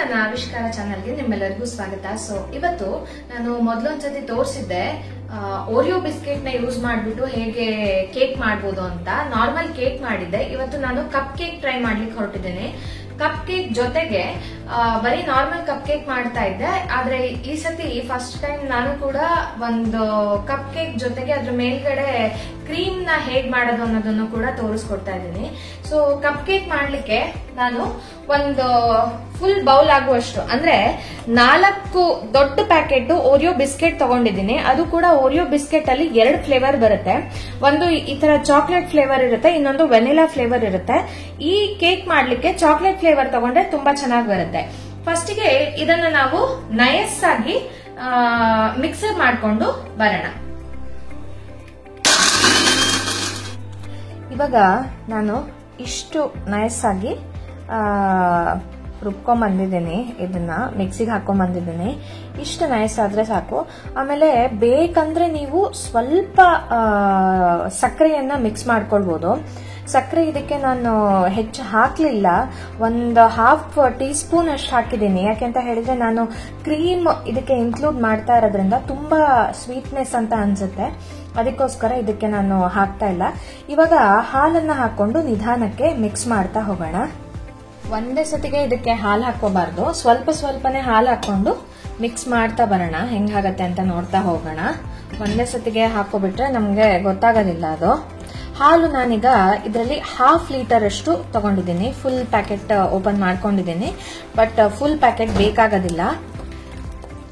ನನ್ನ ಆವಿಷ್ಕಾರ ಚಾನಲ್ಗೆ ನಿಮ್ಮೆಲ್ಲರಿಗೂ ಸ್ವಾಗತ. ಸೊ ಇವತ್ತು ನಾನು ಮೊದಲೊಂದ್ಸತಿ ತೋರಿಸಿದ್ದೆ ಓರಿಯೋ ಬಿಸ್ಕೆಟ್ ನ ಯೂಸ್ ಮಾಡಿಬಿಟ್ಟು ಹೇಗೆ ಕೇಕ್ ಮಾಡಬಹುದು ಅಂತ. ನಾರ್ಮಲ್ ಕೇಕ್ ಮಾಡಿದ್ದೆ. ಇವತ್ತು ನಾನು ಕಪ್ ಕೇಕ್ ಟ್ರೈ ಮಾಡ್ಲಿಕ್ಕೆ ಹೊರಟಿದ್ದೇನೆ. ಕಪ್ ಕೇಕ್ ಜೊತೆಗೆ ಬರೀ ನಾರ್ಮಲ್ ಕಪ್ ಕೇಕ್ ಮಾಡ್ತಾ ಇದ್ದೆ, ಆದ್ರೆ ಈ ಸತಿ ಫಸ್ಟ್ ಟೈಮ್ ನಾನು ಕೂಡ ಒಂದು ಕಪ್ ಕೇಕ್ ಜೊತೆಗೆ ಅದ್ರ ಮೇಲ್ಗಡೆ ಕ್ರೀಮ್ ನ ಹೇಗ್ ಮಾಡೋದು ಅನ್ನೋದನ್ನು ಕೂಡ ತೋರಿಸ್ಕೊಡ್ತಾ ಇದ್ದೀನಿ. ಸೊ ಕಪ್ ಕೇಕ್ ಮಾಡ್ಲಿಕ್ಕೆ ನಾನು ಒಂದು ಫುಲ್ ಬೌಲ್ ಆಗುವಷ್ಟು ಅಂದ್ರೆ 4 ದೊಡ್ಡ ಪ್ಯಾಕೆಟ್ ಓರಿಯೋ ಬಿಸ್ಕೆಟ್ ತಗೊಂಡಿದ್ದೀನಿ. ಅದು ಕೂಡ ಓರಿಯೋ ಬಿಸ್ಕೆಟ್ ಅಲ್ಲಿ 2 ಫ್ಲೇವರ್ ಬರುತ್ತೆ. ಒಂದು ಈ ತರ ಚಾಕ್ಲೇಟ್ ಫ್ಲೇವರ್ ಇರುತ್ತೆ, ಇನ್ನೊಂದು ವೆನಿಲಾ ಫ್ಲೇವರ್ ಇರುತ್ತೆ. ಈ ಕೇಕ್ ಮಾಡ್ಲಿಕ್ಕೆ ಚಾಕ್ಲೇಟ್ ಫ್ಲೇವರ್ ತಗೊಂಡ್ರೆ ತುಂಬಾ ಚೆನ್ನಾಗಿ ಬರುತ್ತೆ. ಫಸ್ಟ್ ಗೆ ಇದನ್ನ ನಾವು ನೈಸ್ ಆಗಿ ಮಿಕ್ಸರ್ ಮಾಡ್ಕೊಂಡು ಬರೋಣ. ಇವಾಗ ನಾನು ಇಷ್ಟು ನೈಸ್ ಆಗಿ ರುಬ್ಕೊಂಡ್ ಬಂದಿದ್ದೀನಿ. ಇದನ್ನ ಮಿಕ್ಸಿಗೆ ಹಾಕೊಂಡ್ ಬಂದಿದ್ದೀನಿ. ಇಷ್ಟು ನೈಸ್ ಆದ್ರೆ ಸಾಕು. ಆಮೇಲೆ ಬೇಕಂದ್ರೆ ನೀವು ಸ್ವಲ್ಪ ಸಕ್ಕರೆಯನ್ನ ಮಿಕ್ಸ್ ಮಾಡ್ಕೊಳ್ಬಹುದು. ಸಕ್ಕರೆ ಇದಕ್ಕೆ ನಾನು ಹೆಚ್ಚು ಹಾಕ್ಲಿಲ್ಲ, ಒಂದು ½ ಟೀ ಸ್ಪೂನ್ ಅಷ್ಟು ಹಾಕಿದ್ದೀನಿ. ಯಾಕೆಂತ ಹೇಳಿದ್ರೆ ನಾನು ಕ್ರೀಮ್ ಇದಕ್ಕೆ ಇನ್ಕ್ಲೂಡ್ ಮಾಡ್ತಾ ಇರೋದ್ರಿಂದ ತುಂಬಾ ಸ್ವೀಟ್ನೆಸ್ ಅಂತ ಅನ್ಸುತ್ತೆ, ಅದಕ್ಕೋಸ್ಕರ ಇದಕ್ಕೆ ನಾನು ಹಾಕ್ತಾ ಇಲ್ಲ. ಇವಾಗ ಹಾಲನ್ನ ಹಾಕೊಂಡು ನಿಧಾನಕ್ಕೆ ಮಿಕ್ಸ್ ಮಾಡ್ತಾ ಹೋಗೋಣ. ಒಂದೇ ಸತಿಗೆ ಇದಕ್ಕೆ ಹಾಲು ಹಾಕೋಬಾರ್ದು, ಸ್ವಲ್ಪ ಸ್ವಲ್ಪನೇ ಹಾಲು ಹಾಕೊಂಡು ಮಿಕ್ಸ್ ಮಾಡ್ತಾ ಬರೋಣ. ಹೆಂಗಾಗತ್ತೆ ಅಂತ ನೋಡ್ತಾ ಹೋಗೋಣ. ಒಂದೇ ಸತಿಗೆ ಹಾಕೋಬಿಟ್ರೆ ನಮ್ಗೆ ಗೊತ್ತಾಗೋದಿಲ್ಲ ಅದು. ಹಾಲು ನಾನೀಗ ಇದರಲ್ಲಿ ½ ಲೀಟರ್ ಅಷ್ಟು ತಗೊಂಡಿದ್ದೀನಿ. ಫುಲ್ ಪ್ಯಾಕೆಟ್ ಓಪನ್ ಮಾಡ್ಕೊಂಡಿದ್ದೀನಿ, ಬಟ್ ಫುಲ್ ಪ್ಯಾಕೆಟ್ ಬೇಕಾಗೋದಿಲ್ಲ,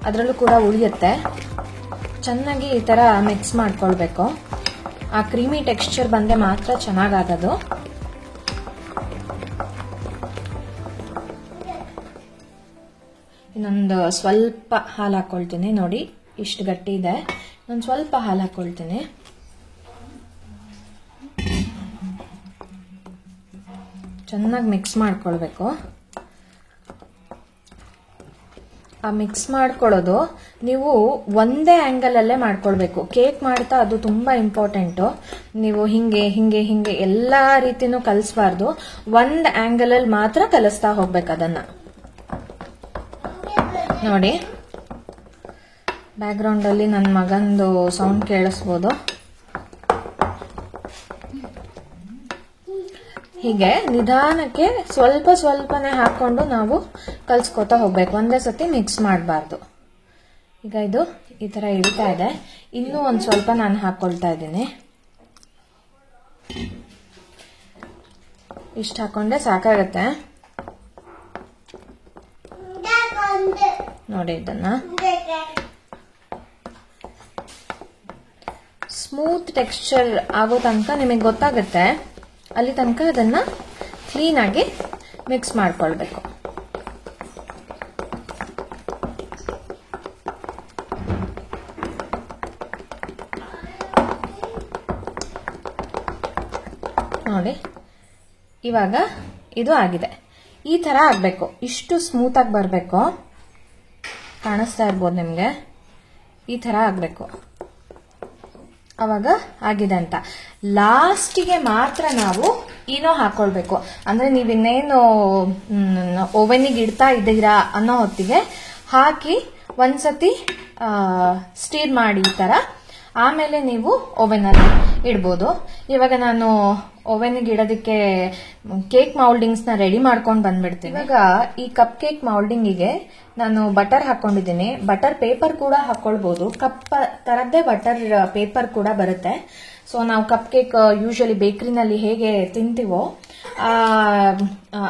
ಅದರಲ್ಲೂ ಕೂಡ ಉಳಿಯುತ್ತೆ. ಚೆನ್ನಾಗಿ ಈ ತರ ಮಿಕ್ಸ್ ಮಾಡ್ಕೊಳ್ಬೇಕು. ಆ ಕ್ರೀಮಿ ಟೆಕ್ಸ್ಚರ್ ಬಂದ್ರೆ ಮಾತ್ರ ಚೆನ್ನಾಗಾಗೋದು. ಇನ್ನೊಂದು ಸ್ವಲ್ಪ ಹಾಲು ಹಾಕೊಳ್ತೀನಿ. ನೋಡಿ ಇಷ್ಟು ಗಟ್ಟಿ ಇದೆ. ನಾನು ಸ್ವಲ್ಪ ಹಾಲು ಹಾಕೊಳ್ತೀನಿ. ಚೆನ್ನಾಗಿ ಮಿಕ್ಸ್ ಮಾಡ್ಕೊಳ್ಬೇಕು. ಆ ಮಿಕ್ಸ್ ಮಾಡ್ಕೊಳ್ಳೋದು ನೀವು ಒಂದೇ ಆಂಗಲ್ ಅಲ್ಲೇ ಮಾಡ್ಕೊಳ್ಬೇಕು. ಕೇಕ್ ಮಾಡ್ತಾ ಅದು ತುಂಬಾ ಇಂಪಾರ್ಟೆಂಟ್. ನೀವು ಹಿಂಗೆ ಹಿಂಗೆ ಹಿಂಗೆ ಎಲ್ಲಾ ರೀತಿನೂ ಕಲಿಸಬಾರ್ದು, ಒಂದ್ ಆಂಗಲ್ ಅಲ್ಲಿ ಮಾತ್ರ ಕಲಿಸ್ತಾ ಹೋಗ್ಬೇಕು ಅದನ್ನ. ನೋಡಿ ಬ್ಯಾಕ್ ಗ್ರೌಂಡ್ ಅಲ್ಲಿ ನನ್ನ ಮಗಂದು ಸೌಂಡ್ ಕೇಳಿಸ್ಬೋದು. ಹೀಗೆ ನಿಧಾನಕ್ಕೆ ಸ್ವಲ್ಪ ಸ್ವಲ್ಪನೇ ಹಾಕೊಂಡು ನಾವು ಕಲ್ಸ್ಕೊತಾ ಹೋಗ್ಬೇಕು. ಒಂದೇ ಸತಿ ಮಿಕ್ಸ್ ಮಾಡಬಾರ್ದು. ಈಗ ಇದು ಈ ತರ ಇಡ್ತಾ ಇದೆ. ಇನ್ನೂ ಒಂದ್ ಸ್ವಲ್ಪ ನಾನು ಹಾಕೊಳ್ತಾ ಇದ್ದೀನಿ. ಇಷ್ಟು ಹಾಕೊಂಡೆ ಸಾಕಾಗತ್ತೆ. ನೋಡಿ ಇದನ್ನ ಸ್ಮೂತ್ ಟೆಕ್ಸ್ಚರ್ ಆಗೋ ತನಕ ನಿಮಗೆ ಗೊತ್ತಾಗುತ್ತೆ. ಅಲ್ಲಿ ತನಕ ಅದನ್ನ ಕ್ಲೀನ್ ಆಗಿ ಮಿಕ್ಸ್ ಮಾಡ್ಕೊಳ್ಬೇಕು. ನೋಡಿ ಇವಾಗ ಇದು ಆಗಿದೆ. ಈ ತರ ಆಗ್ಬೇಕು. ಇಷ್ಟು ಸ್ಮೂತ್ ಆಗಿ ಬರ್ಬೇಕು. ಕಾಣಿಸ್ತಾ ಇರ್ಬೋದು ನಿಮ್ಗೆ. ಈ ತರ ಆಗ್ಬೇಕು. ಅವಾಗ ಆಗಿದೆ ಅಂತ. ಲಾಸ್ಟಿಗೆ ಮಾತ್ರ ನಾವು ಏನೋ ಹಾಕೊಳ್ಬೇಕು. ಅಂದ್ರೆ ನೀವಿನ್ನೇನು ಓವೆನಿಗೆ ಇಡ್ತಾ ಇದ್ದೀರಾ ಅನ್ನೋ ಹೊತ್ತಿಗೆ ಹಾಕಿ ಒಂದ್ಸತಿ ಸ್ಟೀರ್ ಮಾಡಿ ಈ ತರ. ಆಮೇಲೆ ನೀವು ಓವೆನ್ ಅಲ್ಲಿ ಇಡ್ಬೋದು. ಇವಾಗ ನಾನು ಓವೆನ್ಗೆ ಇಡೋದಕ್ಕೆ ಕೇಕ್ ಮೌಲ್ಡಿಂಗ್ಸ್ ನ ರೆಡಿ ಮಾಡ್ಕೊಂಡು ಬಂದ್ಬಿಡ್ತೀನಿ. ಇವಾಗ ಈ ಕಪ್ ಕೇಕ್ ಮೌಲ್ಡಿಂಗಿಗೆ ನಾನು ಬಟರ್ ಹಾಕೊಂಡಿದ್ದೀನಿ. ಬಟರ್ ಪೇಪರ್ ಕೂಡ ಹಾಕೊಳ್ಬಹುದು. ಕಪ್ ತರದ್ದೇ ಬಟರ್ ಪೇಪರ್ ಕೂಡ ಬರುತ್ತೆ. ಸೊ ನಾವು ಕಪ್ ಕೇಕ್ ಯೂಶಲಿ ಬೇಕರಿನಲ್ಲಿ ಹೇಗೆ ತಿಂತೀವೋ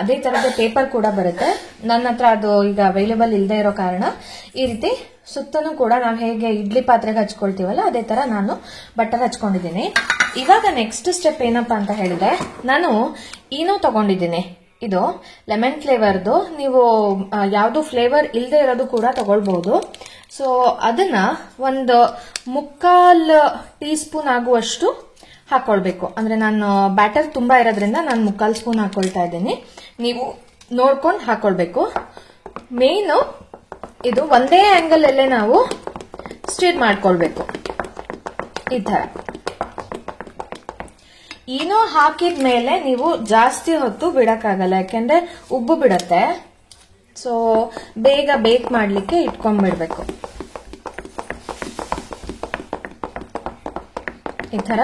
ಅದೇ ತರದ್ದೇ ಪೇಪರ್ ಕೂಡ ಬರುತ್ತೆ. ನನ್ನ ಹತ್ರ ಅದು ಈಗ ಅವೈಲೇಬಲ್ ಇಲ್ಲದೆ ಇರೋ ಕಾರಣ ಈ ರೀತಿ ಸುತ್ತನೂ ಕೂಡ ನಾವು ಹೇಗೆ ಇಡ್ಲಿ ಪಾತ್ರೆಗೆ ಹಚ್ಕೊಳ್ತೀವಲ್ಲ ಅದೇ ತರ ನಾನು ಬಟರ್ ಹಚ್ಕೊಂಡಿದ್ದೀನಿ. ಇವಾಗ ನೆಕ್ಸ್ಟ್ ಸ್ಟೆಪ್ ಏನಪ್ಪಾ ಅಂತ ಹೇಳಿದ್ರೆ, ನಾನು ಏನೋ ತಗೊಂಡಿದ್ದೀನಿ. ಇದು ಲೆಮನ್ ಫ್ಲೇವರ್ದು. ನೀವು ಯಾವ್ದು ಫ್ಲೇವರ್ ಇಲ್ಲದೆ ಇರೋದು ಕೂಡ ತಗೊಳ್ಬಹುದು. ಸೊ ಅದನ್ನ ಒಂದು 3/4 ಟೀ ಸ್ಪೂನ್ ಆಗುವಷ್ಟು ಹಾಕೊಳ್ಬೇಕು. ಅಂದ್ರೆ ನಾನು ಬ್ಯಾಟರ್ ತುಂಬಾ ಇರೋದ್ರಿಂದ ನಾನು 3/4 ಸ್ಪೂನ್ ಹಾಕೊಳ್ತಾ ಇದ್ದೀನಿ. ನೀವು ನೋಡ್ಕೊಂಡು ಹಾಕೊಳ್ಬೇಕು. ಮೇನು ಇದು ಒಂದೇ ಆಂಗಲ್ ಅಲ್ಲೇ ನಾವು ಸ್ಟಿರ್ ಮಾಡ್ಕೊಳ್ಬೇಕು. ಈ ತರ ಏನೋ ಹಾಕಿದ ಮೇಲೆ ನೀವು ಜಾಸ್ತಿ ಹೊತ್ತು ಬಿಡಕ್ಕಾಗಲ್ಲ, ಯಾಕೆಂದ್ರೆ ಉಬ್ಬು ಬಿಡತ್ತೆ. ಸೊ ಬೇಗ ಬೇಕ್ ಮಾಡಲಿಕ್ಕೆ ಇಟ್ಕೊಂಡ್ಬಿಡ್ಬೇಕು. ಈ ತರ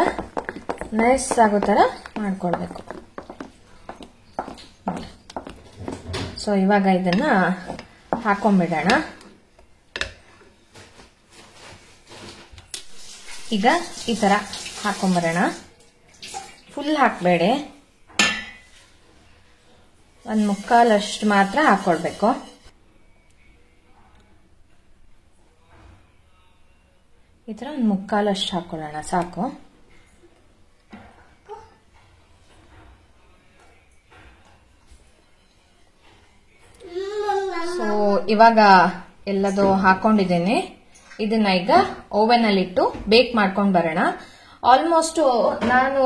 ನೈಸ್ ಆಗೋ ತರ ಮಾಡ್ಕೊಳ್ಬೇಕು. ಸೊ ಇವಾಗ ಇದನ್ನ ಹಾಕೊಂಡ್ಬಿಡೋಣ. ಈಗ ಈ ತರ ಹಾಕೊಂಡ್ಬರೋಣ. ಫುಲ್ ಹಾಕಬೇಡಿ, ಒಂದು ಮುಕ್ಕಾಲಷ್ಟು ಮಾತ್ರ ಹಾಕೊಳ್ಬೇಕು. ಈ ತರ ಒಂದು ಮುಕ್ಕಾಲಷ್ಟು ಹಾಕೊಳ್ಳೋಣ, ಸಾಕು. ಸೊ ಇವಾಗ ಎಲ್ಲದು ಹಾಕೊಂಡಿದ್ದೀನಿ. ಇದನ್ನ ಈಗ ಓವೆನ್ ಅಲ್ಲಿ ಇಟ್ಟು ಬೇಕ್ ಮಾಡ್ಕೊಂಡು ಬರೋಣ. ಆಲ್ಮೋಸ್ಟ್ ನಾನು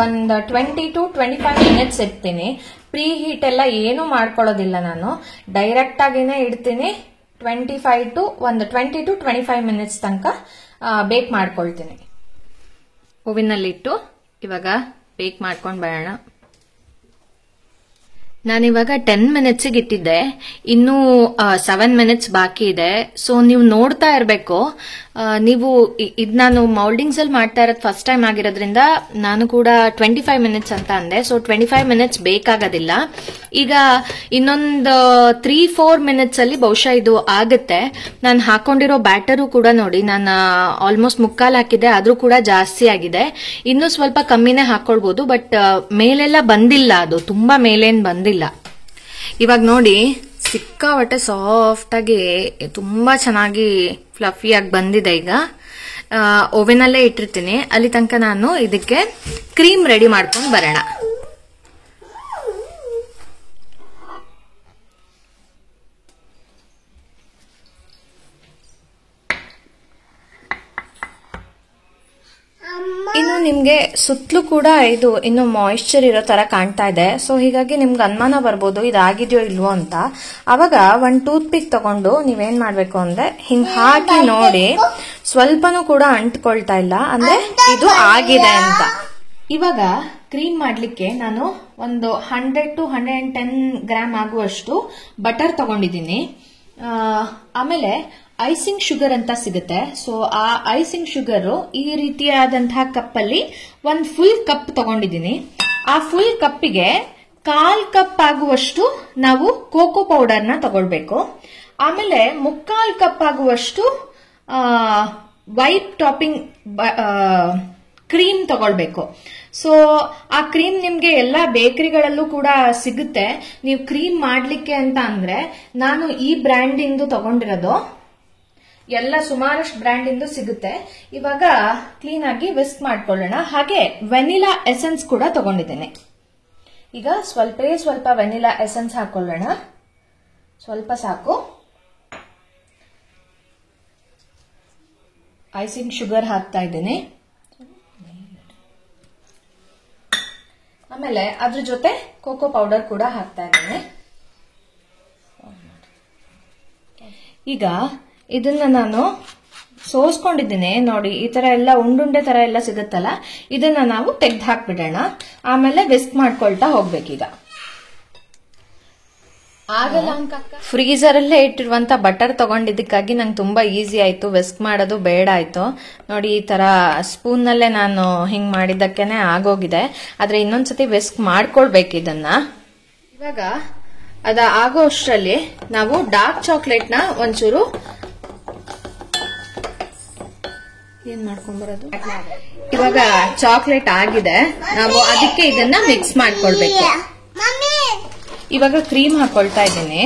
ಒಂದು 20 to 25 ಮಿನಿಟ್ಸ್ ಇಡ್ತೀನಿ. ಪ್ರೀ ಹೀಟ್ ಎಲ್ಲ ಏನು ಮಾಡ್ಕೊಳ್ಳೋದಿಲ್ಲ, ನಾನು ಡೈರೆಕ್ಟ್ ಆಗಿನೇ ಇಡ್ತೀನಿ. 20 to 25 ಮಿನಿಟ್ಸ್ ತನಕ ಬೇಕ್ ಮಾಡ್ಕೊಳ್ತೀನಿ. ಓವೆನ್ ಅಲ್ಲಿ ಇಟ್ಟು ಇವಾಗ ಬೇಕ್ ಮಾಡ್ಕೊಂಡು ಬರೋಣ. ನಾನಿವಾಗ 10 ಮಿನಿಟ್ಸಿಗೆ ಇಟ್ಟಿದ್ದೆ, ಇನ್ನೂ 7 ಮಿನಿಟ್ಸ್ ಬಾಕಿ ಇದೆ. ಸೊ ನೀವು ನೋಡ್ತಾ ಇರಬೇಕು. ನೀವು ಇದು ನಾನು ಮೌಲ್ಡಿಂಗ್ಸ್ ಅಲ್ಲಿ ಮಾಡ್ತಾ ಇರೋದು ಫಸ್ಟ್ ಟೈಮ್ ಆಗಿರೋದ್ರಿಂದ ನಾನು ಕೂಡ 25 ಮಿನಿಟ್ಸ್ ಅಂತ ಅಂದೆ. ಸೊ 25 ಮಿನಿಟ್ಸ್ ಬೇಕಾಗೋದಿಲ್ಲ. ಈಗ ಇನ್ನೊಂದು 3-4 ಮಿನಿಟ್ಸ್ ಅಲ್ಲಿ ಬಹುಶಃ ಇದು ಆಗುತ್ತೆ. ನಾನು ಹಾಕೊಂಡಿರೋ ಬ್ಯಾಟರು ಕೂಡ ನೋಡಿ, ನಾನು ಆಲ್ಮೋಸ್ಟ್ ಮುಕ್ಕಾಲು ಹಾಕಿದ್ದೆ, ಆದ್ರೂ ಕೂಡ ಜಾಸ್ತಿ ಆಗಿದೆ. ಇನ್ನೂ ಸ್ವಲ್ಪ ಕಮ್ಮಿನೇ ಹಾಕೊಳ್ಬಹುದು, ಬಟ್ ಮೇಲೆಲ್ಲ ಬಂದಿಲ್ಲ, ಅದು ತುಂಬಾ ಮೇಲೇನ್ ಬಂದಿಲ್ಲ. ಇವಾಗ ನೋಡಿ, ಸಿಕ್ಕಾಪಟ್ಟೆ ಸಾಫ್ಟ್ ಆಗಿ ತುಂಬಾ ಚೆನ್ನಾಗಿ ಫ್ಲಫಿಯಾಗಿ ಬಂದಿದೆ. ಈಗ ಓವೆನ್ ಅಲ್ಲೇ ಇಟ್ಟಿರ್ತೀನಿ, ಅಲ್ಲಿ ತನಕ ನಾನು ಇದಕ್ಕೆ ಕ್ರೀಮ್ ರೆಡಿ ಮಾಡ್ಕೊಂಡು ಬರೋಣ. ಇನ್ನು ನಿಮ್ಗೆ ಸುತ್ತಲೂ ಕೂಡ ಇದು ಇನ್ನು ಮಾಯಿಶ್ಚರ್ ಇರೋ ತರ ಕಾಣ್ತಾ ಇದೆ. ಸೊ ಹೀಗಾಗಿ ನಿಮ್ಗೆ ಅನುಮಾನ ಬರ್ಬೋದು ಇದಾಗಿದೆಯೋ ಇಲ್ವೋ ಅಂತ. ಅವಾಗ ಒಂದು ಟೂತ್ ಪಿಕ್ ತಗೊಂಡು ನೀವೇನ್ ಮಾಡ್ಬೇಕು ಅಂದ್ರೆ ಹಿಂಗ್ ಹಾಕಿ ನೋಡಿ, ಸ್ವಲ್ಪನೂ ಕೂಡ ಅಂಟ್ಕೊಳ್ತಾ ಇಲ್ಲ, ಅಂದ್ರೆ ಇದು ಆಗಿದೆ ಅಂತ. ಇವಾಗ ಕ್ರೀಮ್ ಮಾಡ್ಲಿಕ್ಕೆ ನಾನು ಒಂದು 100 to 110 ಗ್ರಾಮ್ ಆಗುವಷ್ಟು ಬಟರ್ ತಗೊಂಡಿದ್ದೀನಿ. ಆಮೇಲೆ ಐಸಿಂಗ್ ಶುಗರ್ ಅಂತ ಸಿಗುತ್ತೆ. ಸೊ ಆ ಐಸಿಂಗ್ ಶುಗರ್ ಈ ರೀತಿಯಾದಂತಹ ಕಪ್ಪಲ್ಲಿ ಒಂದು ಫುಲ್ ಕಪ್ ತಗೊಂಡಿದ್ದೀನಿ. ಆ ಫುಲ್ ಕಪ್ಪಿಗೆ 1/4 ಕಪ್ ಆಗುವಷ್ಟು ನಾವು ಕೋಕೋ ಪೌಡರ್ನ ತಗೊಳ್ಬೇಕು. ಆಮೇಲೆ 3/4 ಕಪ್ ಆಗುವಷ್ಟು ವೈಟ್ ಟಾಪಿಂಗ್ ಕ್ರೀಮ್ ತಗೊಳ್ಬೇಕು. ಸೊ ಆ ಕ್ರೀಮ್ ನಿಮ್ಗೆ ಎಲ್ಲಾ ಬೇಕರಿಗಳಲ್ಲೂ ಕೂಡ ಸಿಗುತ್ತೆ. ನೀವು ಕ್ರೀಮ್ ಮಾಡ್ಲಿಕ್ಕೆ ಅಂತ ಅಂದ್ರೆ ನಾನು ಈ ಬ್ರ್ಯಾಂಡ್ ಇಂದು ತಗೊಂಡಿರೋದು, ಎಲ್ಲ ಸುಮಾರಷ್ಟು ಬ್ರ್ಯಾಂಡ್ ಇಂದು ಸಿಗುತ್ತೆ. ಇವಾಗ ಕ್ಲೀನ್ ಆಗಿ ವಿಸ್ಕ್ ಮಾಡ್ಕೊಳ್ಳೋಣ. ಹಾಗೆ ವೆನಿಲಾ ಎಸೆನ್ಸ್ ಕೂಡ ತಗೊಂಡಿದ್ದೇನೆ. ಈಗ ಸ್ವಲ್ಪ ವೆನಿಲಾ ಎಸೆನ್ಸ್ ಹಾಕೊಳ್ಳೋಣ, ಸ್ವಲ್ಪ ಸಾಕು. ಐಸಿಂಗ್ ಶುಗರ್ ಹಾಕ್ತಾ ಇದ್ದೀನಿ. ಆಮೇಲೆ ಅದ್ರ ಜೊತೆ ಕೋಕೋ ಪೌಡರ್ ಕೂಡ ಹಾಕ್ತಾ ಇದ್ದೀನಿ. ಈಗ ಇದನ್ನ ನಾನು ಸೋಸ್ಕೊಂಡಿದ್ದೀನಿ ನೋಡಿ, ಈ ತರ ಎಲ್ಲ ಉಂಡುಂಡೆ ತರ ಎಲ್ಲ ಸಿಗುತ್ತಲ್ಲ, ಇದನ್ನ ನಾವು ತೆಗೆದು ಹಾಕ್ಬಿಡೋಣ. ಆಮೇಲೆ ವಿಸ್ಕ್ ಮಾಡ್ಕೊಳ್ತಾ ಹೋಗ್ಬೇಕೀಗ. ಆಗಲ್ಲ ಫ್ರೀಜರ್ ಅಲ್ಲೇ ಇಟ್ಟಿರುವಂತ ಬಟರ್ ತಗೊಂಡಿದ್ದಕ್ಕಾಗಿ ನಂಗೆ ತುಂಬಾ ಈಸಿ ಆಯ್ತು, ವಿಸ್ಕ್ ಮಾಡೋದು ಬೇಡ ಆಯ್ತು. ನೋಡಿ ಈ ತರ ಸ್ಪೂನ್ ನಲ್ಲೇ ನಾನು ಹಿಂಗ್ ಮಾಡಿದ್ದಕ್ಕೇನೆ ಆಗೋಗಿದೆ. ಆದ್ರೆ ಇನ್ನೊಂದ್ಸತಿ ವಿಸ್ಕ್ ಮಾಡ್ಕೊಳ್ಬೇಕು ಇದನ್ನ. ಇವಾಗ ಅದ ಆಗೋ ಅಷ್ಟರಲ್ಲಿ ನಾವು ಡಾರ್ಕ್ ಚಾಕ್ಲೇಟ್ ನ ಒಂಚೂರು ಏನ್ ಮಾಡ್ಕೊಂಡ್ಬರೋದು. ಇವಾಗ ಚಾಕ್ಲೇಟ್ ಆಗಿದೆ, ನಾವು ಅದಕ್ಕೆ ಇದನ್ನ ಮಿಕ್ಸ್ ಮಾಡ್ಕೊಳ್ಬೇಕು. ಇವಾಗ ಕ್ರೀಮ್ ಹಾಕೊಳ್ತಾ ಇದ್ದೀನಿ.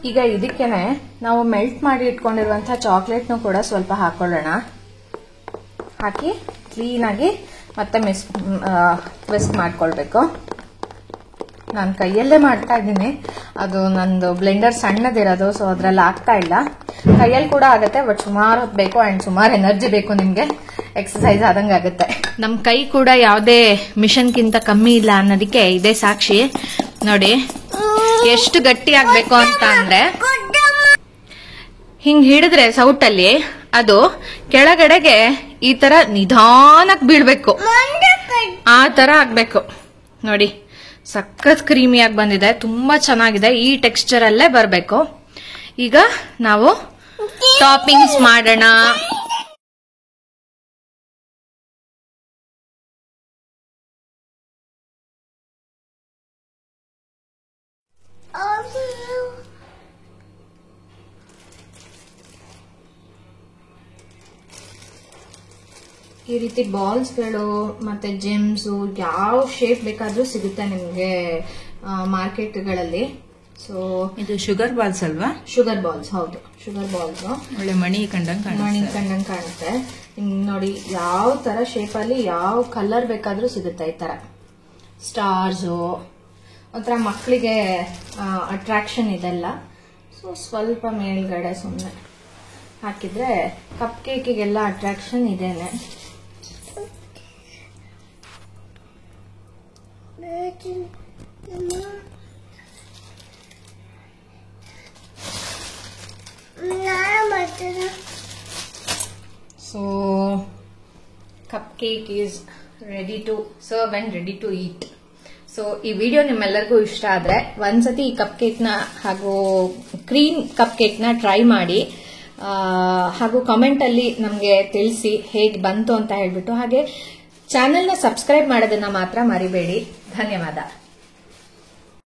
ಈಗ ಇದಕ್ಕೇನೆ ನಾವು ಮೆಲ್ಟ್ ಮಾಡಿ ಇಟ್ಕೊಂಡಿರುವಂತಹ ಚಾಕ್ಲೇಟ್ನು ಕೂಡ ಸ್ವಲ್ಪ ಹಾಕೊಳ್ಳೋಣ. ಹಾಕಿ ಕ್ಲೀನ್ ಆಗಿ ಮತ್ತೆ ವಿಸ್ಕ್ ಮಾಡ್ಕೊಳ್ಬೇಕು. ನಾನು ಕೈಯಲ್ಲೇ ಮಾಡ್ತಾ ಇದ್ದೀನಿ, ಅದು ನಂದು ಬ್ಲೆಂಡರ್ ಸಣ್ಣದಿರೋದು, ಸೊ ಅದ್ರಲ್ಲಿ ಆಗ್ತಾ ಇಲ್ಲ. ಕೈಯಲ್ಲಿ ಕೂಡ ಆಗುತ್ತೆ, ಬಟ್ ಸುಮಾರು ಹೊತ್ತು ಬೇಕು ಅಂಡ್ ಸುಮಾರು ಎನರ್ಜಿ ಬೇಕು ನಿಮ್ಗೆ, ಎಕ್ಸಸೈಸ್ ಆದಂಗೆ ಆಗುತ್ತೆ. ನಮ್ ಕೈ ಕೂಡ ಯಾವುದೇ ಮಿಷನ್ಗಿಂತ ಕಮ್ಮಿ ಇಲ್ಲ ಅನ್ನೋದಕ್ಕೆ ಇದೇ ಸಾಕ್ಷಿ. ನೋಡಿ ಎಷ್ಟು ಗಟ್ಟಿ ಆಗ್ಬೇಕು ಅಂತ ಅಂದ್ರೆ ಹಿಂಗ್ ಹಿಡಿದ್ರೆ ಸೌಟಲ್ಲಿ ಅದು ಕೆಳಗಡೆಗೆ ಈ ತರ ನಿಧಾನಕ್ಕೆ ಬೀಳ್ಬೇಕು, ಆ ತರ ಆಗ್ಬೇಕು ನೋಡಿ. ಸಖತ್ ಕ್ರೀಮಿಯಾಗಿ ಬಂದಿದೆ, ತುಂಬಾ ಚೆನ್ನಾಗಿದೆ. ಈ ಟೆಕ್ಸ್ಚರ್ ಅಲ್ಲೇ ಬರ್ಬೇಕು. ಈಗ ನಾವು ಟಾಪಿಂಗ್ಸ್ ಮಾಡೋಣ. ಈ ರೀತಿ ಬಾಲ್ಸ್ಗಳು ಮತ್ತೆ ಜೆಮ್ಸು ಯಾವ ಶೇಪ್ ಬೇಕಾದ್ರೂ ಸಿಗುತ್ತೆ ನಿಮ್ಗೆ ಮಾರ್ಕೆಟ್ಗಳಲ್ಲಿ. ಸೊ ಇದು ಶುಗರ್ ಬಾಲ್ಸ್ ಅಲ್ವಾ? ಶುಗರ್ ಬಾಲ್ಸ್, ಹೌದು, ಶುಗರ್ ಬಾಲ್ಸ್. ಒಳ್ಳೆ ಮಣಿ ಕಂಡಂಗ್ ಕಾಣುತ್ತೆ. ನೋಡಿ ಯಾವ ತರ ಶೇಪ್ ಅಲ್ಲಿ ಯಾವ ಕಲರ್ ಬೇಕಾದ್ರೂ ಸಿಗುತ್ತೆ. ಈ ತರ ಸ್ಟಾರ್ಸು ಒಂಥರ ಮಕ್ಕಳಿಗೆ ಅಟ್ರಾಕ್ಷನ್ ಇದೆಲ್ಲ. ಸೊ ಸ್ವಲ್ಪ ಮೇಲ್ಗಡೆ ಸುಮ್ಮನೆ ಹಾಕಿದ್ರೆ ಕಪ್ ಕೇಕಿಗೆಲ್ಲ ಅಟ್ರಾಕ್ಷನ್ ಇದೇನೆ. So cup cake is ready to serve and ready to eat. So ಈ ವಿಡಿಯೋ ನಿಮ್ಮೆಲ್ಲರಿಗೂ ಇಷ್ಟ ಆದ್ರೆ ಒಂದ್ಸತಿ ಈ ಕಪ್ ಕೇಕ್ ನ ಹಾಗೂ ಕ್ರೀಮ್ ಕಪ್ ಕೇಕ್ ನ ಟ್ರೈ ಮಾಡಿ, ಹಾಗೂ ಕಾಮೆಂಟ್ ಅಲ್ಲಿ ನಮ್ಗೆ ತಿಳಿಸಿ ಹೇಗೆ ಬಂತು ಅಂತ ಹೇಳ್ಬಿಟ್ಟು. ಹಾಗೆ ಚಾನೆಲ್ನ ಸಬ್ಸ್ಕ್ರೈಬ್ ಮಾಡೋದನ್ನ ಮಾತ್ರ ಮರಿಬೇಡಿ. ಧನ್ಯವಾದ.